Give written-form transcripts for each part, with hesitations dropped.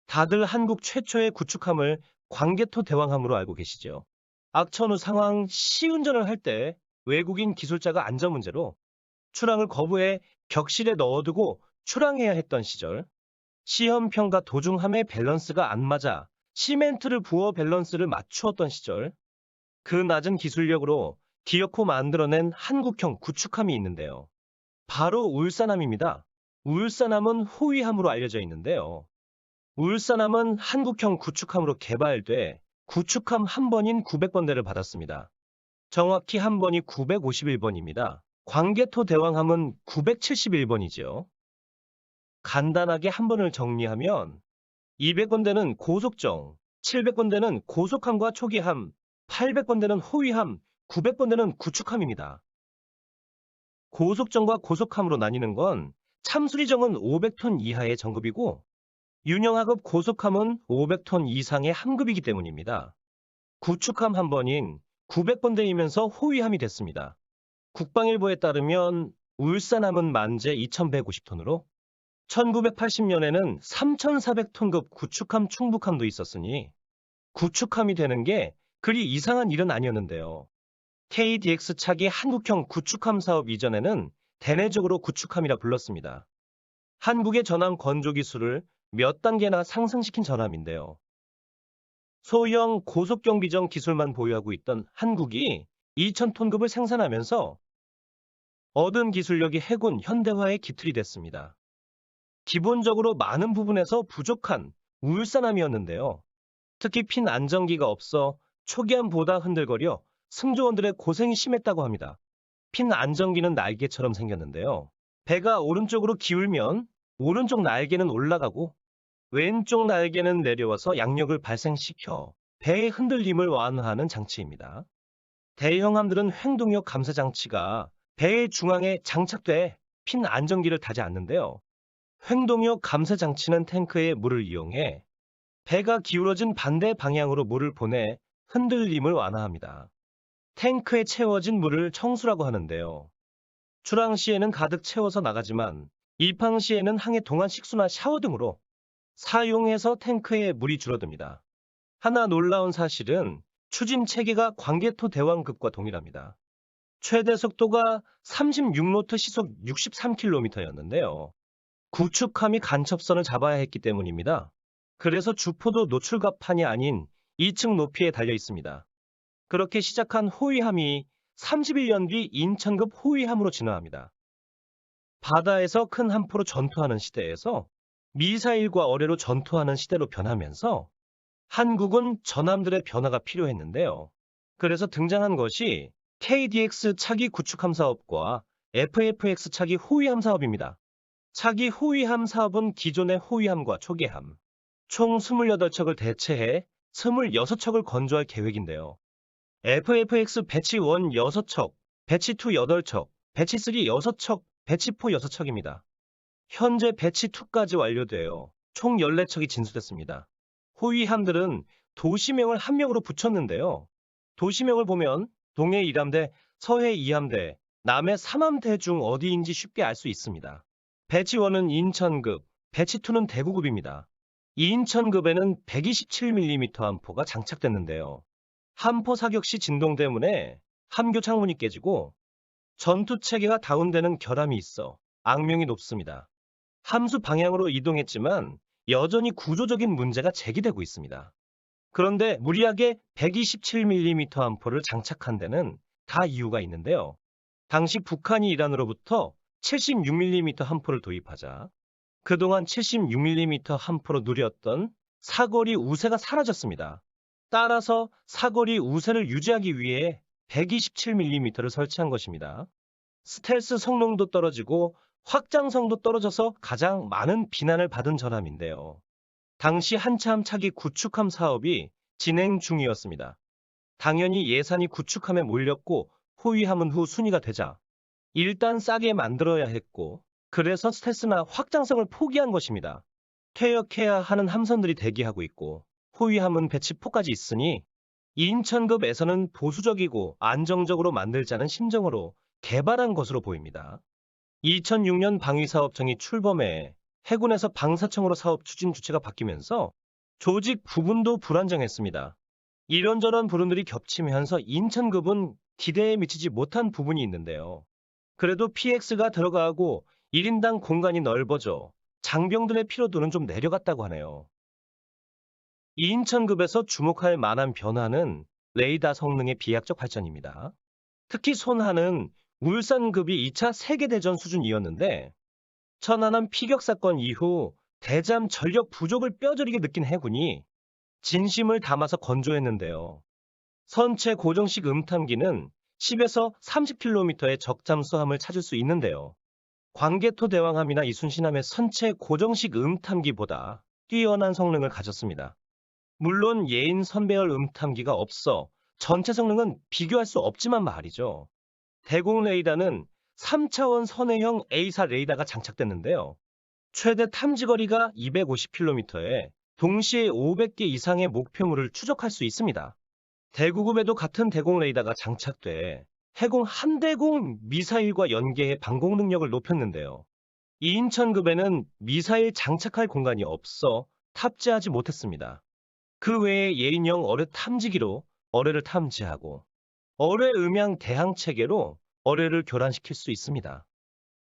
다들 한국 최초의 구축함을 광개토 대왕함으로 알고 계시죠? 악천후 상황 시운전을 할 때 외국인 기술자가 안전 문제로 출항을 거부해 격실에 넣어두고 출항해야 했던 시절, 시험평가 도중함의 밸런스가 안 맞아 시멘트를 부어 밸런스를 맞추었던 시절, 그 낮은 기술력으로 기어코 만들어낸 한국형 구축함이 있는데요. 바로 울산함입니다. 울산함은 호위함으로 알려져 있는데요. 울산함은 한국형 구축함으로 개발돼 구축함 한 번인 900번대를 받았습니다. 정확히 한 번이 951번입니다. 광개토 대왕함은 971번이지요. 간단하게 한 번을 정리하면 200번대는 고속정, 700번대는 고속함과 초기함, 800번대는 호위함, 900번대는 구축함입니다. 고속정과 고속함으로 나뉘는 건 참수리정은 500톤 이하의 정급이고 윤영하급 고속함은 500톤 이상의 함급이기 때문입니다. 구축함 한 번인 900번대이면서 호위함이 됐습니다. 국방일보에 따르면 울산함은 만재 2150톤으로 1980년에는 3400톤급 구축함 충북함도 있었으니 구축함이 되는 게 그리 이상한 일은 아니었는데요. KDX 차기 한국형 구축함 사업 이전에는 대내적으로 구축함이라 불렀습니다. 한국의 전함 건조 기술을 몇 단계나 상승시킨 전함인데요. 소형 고속경비정 기술만 보유하고 있던 한국이 2000톤급을 생산하면서 얻은 기술력이 해군 현대화의 기틀이 됐습니다. 기본적으로 많은 부분에서 부족한 울산함이었는데요. 특히 핀 안정기가 없어 초기함보다 흔들거려 승조원들의 고생이 심했다고 합니다. 핀 안정기는 날개처럼 생겼는데요. 배가 오른쪽으로 기울면 오른쪽 날개는 올라가고 왼쪽 날개는 내려와서 양력을 발생시켜 배의 흔들림을 완화하는 장치입니다. 대형함들은 횡동력 감쇄 장치가 배의 중앙에 장착돼 핀 안정기를 타지 않는데요. 횡동력 감쇄 장치는 탱크에 물을 이용해 배가 기울어진 반대 방향으로 물을 보내 흔들림을 완화합니다. 탱크에 채워진 물을 청수라고 하는데요. 출항 시에는 가득 채워서 나가지만 입항 시에는 항해 동안 식수나 샤워 등으로 사용해서 탱크에 물이 줄어듭니다. 하나 놀라운 사실은 추진 체계가 광개토 대왕급과 동일합니다. 최대 속도가 36노트 시속 63km였는데요. 구축함이 간첩선을 잡아야 했기 때문입니다. 그래서 주포도 노출갑판이 아닌 2층 높이에 달려 있습니다. 그렇게 시작한 호위함이 31년 뒤 인천급 호위함으로 진화합니다. 바다에서 큰 함포로 전투하는 시대에서 미사일과 어뢰로 전투하는 시대로 변하면서 한국은 전함들의 변화가 필요했는데요. 그래서 등장한 것이 KDX 차기 구축함 사업과 FFX 차기 호위함 사업입니다. 차기 호위함 사업은 기존의 호위함과 초계함, 총 28척을 대체해 26척을 건조할 계획인데요. FFX 배치 1 6척, 배치 2 8척, 배치 3 6척, 배치 4 6척입니다. 현재 배치 2까지 완료되어 총 14척이 진수됐습니다. 호위함들은 도시명을 한 명으로 붙였는데요. 도시명을 보면 동해 1함대, 서해 2함대, 남해 3함대 중 어디인지 쉽게 알 수 있습니다. 배치 1은 인천급, 배치 2는 대구급입니다. 인천급에는 127mm 함포가 장착됐는데요. 함포 사격 시 진동 때문에 함교 창문이 깨지고 전투 체계가 다운되는 결함이 있어 악명이 높습니다. 함수 방향으로 이동했지만 여전히 구조적인 문제가 제기되고 있습니다. 그런데 무리하게 127mm 함포를 장착한 데는 다 이유가 있는데요. 당시 북한이 이란으로부터 76mm 함포를 도입하자 그동안 76mm 함포로 누렸던 사거리 우세가 사라졌습니다. 따라서 사거리 우세를 유지하기 위해 127mm를 설치한 것입니다. 스텔스 성능도 떨어지고 확장성도 떨어져서 가장 많은 비난을 받은 전함인데요. 당시 한참 차기 구축함 사업이 진행 중이었습니다. 당연히 예산이 구축함에 몰렸고 호위함은 후 순위가 되자 일단 싸게 만들어야 했고 그래서 스텔스나 확장성을 포기한 것입니다. 퇴역해야 하는 함선들이 대기하고 있고 호위함은 배치 4까지 있으니 인천급에서는 보수적이고 안정적으로 만들자는 심정으로 개발한 것으로 보입니다. 2006년 방위사업청이 출범해 해군에서 방사청으로 사업 추진 주체가 바뀌면서 조직 부분도 불안정했습니다. 이런저런 불운들이 겹치면서 인천급은 기대에 미치지 못한 부분이 있는데요. 그래도 PX가 들어가고 1인당 공간이 넓어져 장병들의 피로도는 좀 내려갔다고 하네요. 인천급에서 주목할 만한 변화는 레이더 성능의 비약적 발전입니다. 특히 손하는 울산급이 2차 세계대전 수준이었는데 천안함 피격 사건 이후 대잠 전력 부족을 뼈저리게 느낀 해군이 진심을 담아서 건조했는데요. 선체 고정식 음탐기는 10에서 30km의 적잠수함을 찾을 수 있는데요. 광개토 대왕함이나 이순신함의 선체 고정식 음탐기보다 뛰어난 성능을 가졌습니다. 물론 예인 선배열 음탐기가 없어 전체 성능은 비교할 수 없지만 말이죠. 대공 레이더는 3차원 선회형 A사 레이더가 장착됐는데요. 최대 탐지거리가 250km에 동시에 500개 이상의 목표물을 추적할 수 있습니다. 대구급에도 같은 대공 레이더가 장착돼 해공 한대공 미사일과 연계해 방공 능력을 높였는데요. 인천급에는 미사일 장착할 공간이 없어 탑재하지 못했습니다. 그 외에 예인형 어뢰 탐지기로 어뢰를 탐지하고 어뢰 음향 대항 체계로 어뢰를 교란시킬 수 있습니다.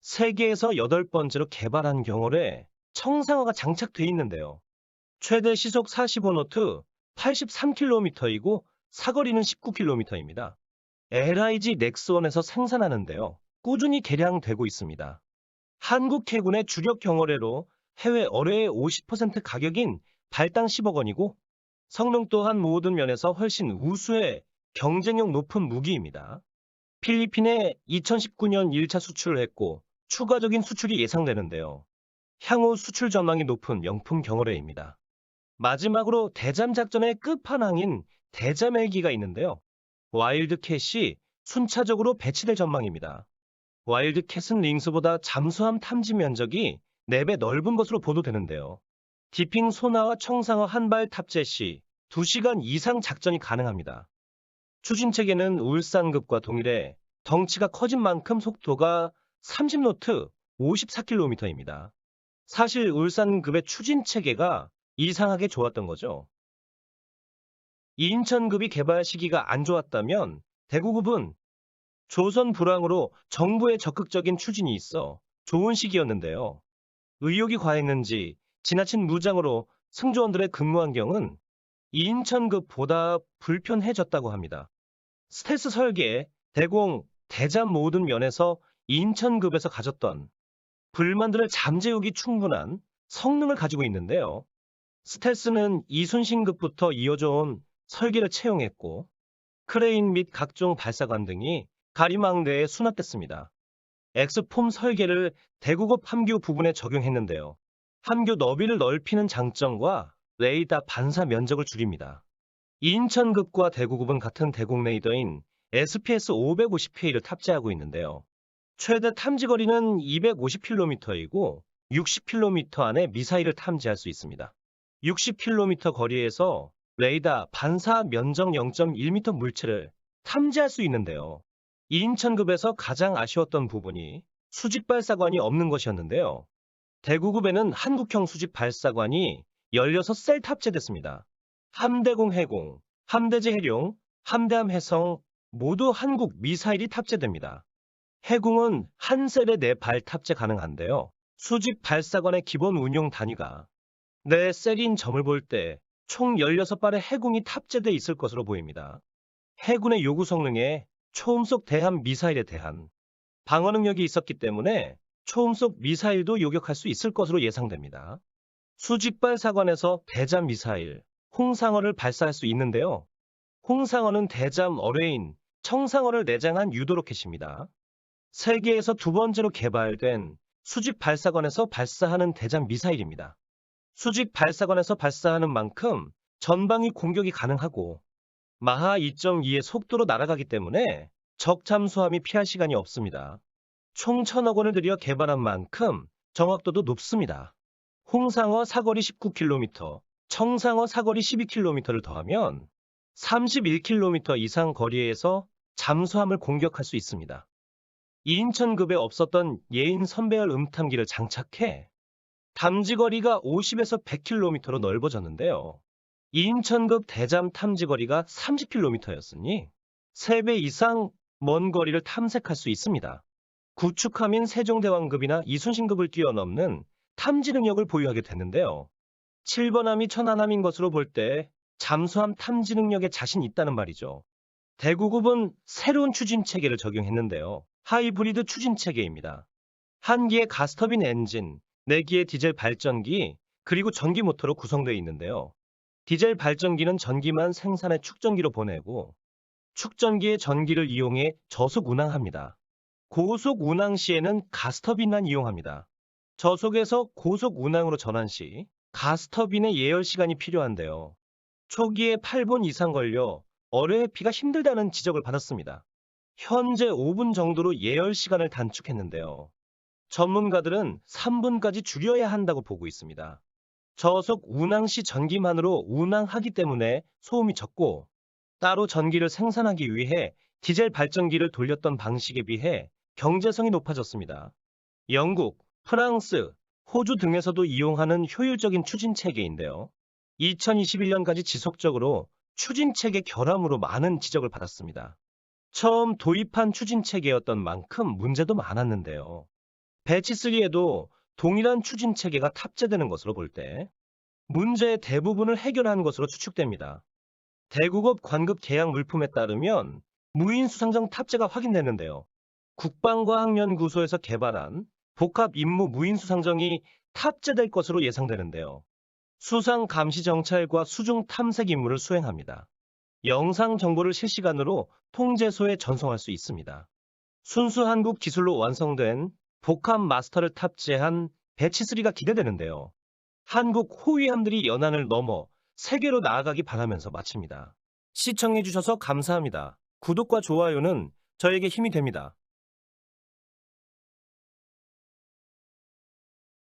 세계에서 8번째로 개발한 경어에 청상어가 장착돼 있는데요. 최대 시속 45노트 83km이고 사거리는 19km입니다. LIG 넥스원에서 생산하는데요. 꾸준히 개량되고 있습니다. 한국 해군의 주력 경어뢰로 해외 어뢰의 50% 가격인 발당 10억 원이고 성능 또한 모든 면에서 훨씬 우수해 경쟁력 높은 무기입니다. 필리핀에 2019년 1차 수출을 했고 추가적인 수출이 예상되는데요. 향후 수출 전망이 높은 명품 경어뢰입니다. 마지막으로 대잠 작전의 끝판왕인 대잠 헬기가 있는데요. 와일드캣이 순차적으로 배치될 전망입니다. 와일드캣은 링스보다 잠수함 탐지 면적이 4배 넓은 것으로 보도되는데요. 디핑 소나와 청상어 한 발 탑재 시 2시간 이상 작전이 가능합니다. 추진체계는 울산급과 동일해 덩치가 커진 만큼 속도가 30노트 54km입니다. 사실 울산급의 추진체계가 이상하게 좋았던 거죠. 인천급이 개발 시기가 안 좋았다면 대구급은 조선 불황으로 정부의 적극적인 추진이 있어 좋은 시기였는데요. 의욕이 과했는지 지나친 무장으로 승조원들의 근무 환경은 인천급보다 불편해졌다고 합니다. 스텔스 설계, 대공, 대잠 모든 면에서 인천급에서 가졌던 불만들을 잠재우기 충분한 성능을 가지고 있는데요. 스텔스는 이순신급부터 이어져 온 설계를 채용했고 크레인 및 각종 발사관 등이 가리망대에 수납됐습니다. 엑스폼 설계를 대구급 함교 부분에 적용했는데요. 함교 너비를 넓히는 장점과 레이더 반사 면적을 줄입니다. 인천급과 대구급은 같은 대공 레이더인 SPS-550K를 탑재하고 있는데요. 최대 탐지거리는 250km이고 60km 안에 미사일을 탐지할 수 있습니다. 60km 거리에서 레이더 반사 면적 0.1m 물체를 탐지할 수 있는데요. 인천급에서 가장 아쉬웠던 부분이 수직 발사관이 없는 것이었는데요. 대구급에는 한국형 수직 발사관이 16셀 탑재됐습니다. 함대공 해공, 함대제 해룡, 함대함 해성 모두 한국 미사일이 탑재됩니다. 해공은 한 셀에 4발 탑재 가능한데요. 수직 발사관의 기본 운용 단위가 4셀인 점을 볼 때 총 16발의 해공이 탑재돼 있을 것으로 보입니다. 해군의 요구 성능에 초음속 대함 미사일에 대한 방어 능력이 있었기 때문에 초음속 미사일도 요격할 수 있을 것으로 예상됩니다. 수직발사관에서 대잠 미사일, 홍상어를 발사할 수 있는데요. 홍상어는 대잠 어뢰인 청상어를 내장한 유도로켓입니다. 세계에서 2번째로 개발된 수직 발사관에서 발사하는 대잠 미사일입니다. 수직 발사관에서 발사하는 만큼 전방위 공격이 가능하고 마하 2.2의 속도로 날아가기 때문에 적 잠수함이 피할 시간이 없습니다. 총 1,000억 원을 들여 개발한 만큼 정확도도 높습니다. 홍상어 사거리 19km, 청상어 사거리 12km를 더하면 31km 이상 거리에서 잠수함을 공격할 수 있습니다. 인천급에 없었던 예인 선배열 음탐기를 장착해 탐지거리가 50에서 100km로 넓어졌는데요. 인천급 대잠 탐지거리가 30km였으니 3배 이상 먼 거리를 탐색할 수 있습니다. 구축함인 세종대왕급이나 이순신급을 뛰어넘는 탐지 능력을 보유하게 됐는데요. 7번함이 천안함인 것으로 볼 때 잠수함 탐지 능력에 자신 있다는 말이죠. 대구급은 새로운 추진 체계를 적용했는데요. 하이브리드 추진 체계입니다. 한 기의 가스터빈 엔진, 4기의 디젤 발전기, 그리고 전기 모터로 구성되어 있는데요. 디젤 발전기는 전기만 생산해 축전기로 보내고 축전기의 전기를 이용해 저속 운항합니다. 고속 운항 시에는 가스터빈만 이용합니다. 저속에서 고속 운항으로 전환 시 가스터빈의 예열 시간이 필요한데요. 초기에 8분 이상 걸려 어뢰 회피가 힘들다는 지적을 받았습니다. 현재 5분 정도로 예열 시간을 단축했는데요. 전문가들은 3분까지 줄여야 한다고 보고 있습니다. 저속 운항 시 전기만으로 운항하기 때문에 소음이 적고 따로 전기를 생산하기 위해 디젤 발전기를 돌렸던 방식에 비해 경제성이 높아졌습니다. 영국, 프랑스, 호주 등에서도 이용하는 효율적인 추진 체계인데요. 2021년까지 지속적으로 추진 체계 결함으로 많은 지적을 받았습니다. 처음 도입한 추진 체계였던 만큼 문제도 많았는데요. 배치3에도 동일한 추진 체계가 탑재되는 것으로 볼 때 문제의 대부분을 해결한 것으로 추측됩니다. 대구급 관급 계약 물품에 따르면 무인수상정 탑재가 확인됐는데요. 국방과학연구소에서 개발한 복합 임무 무인수상정이 탑재될 것으로 예상되는데요. 수상 감시 정찰과 수중 탐색 임무를 수행합니다. 영상 정보를 실시간으로 통제소에 전송할 수 있습니다. 순수 한국 기술로 완성된 복합 마스터를 탑재한 배치3가 기대되는데요. 한국 호위함들이 연안을 넘어 세계로 나아가기 바라면서 마칩니다. 시청해주셔서 감사합니다. 구독과 좋아요는 저에게 힘이 됩니다.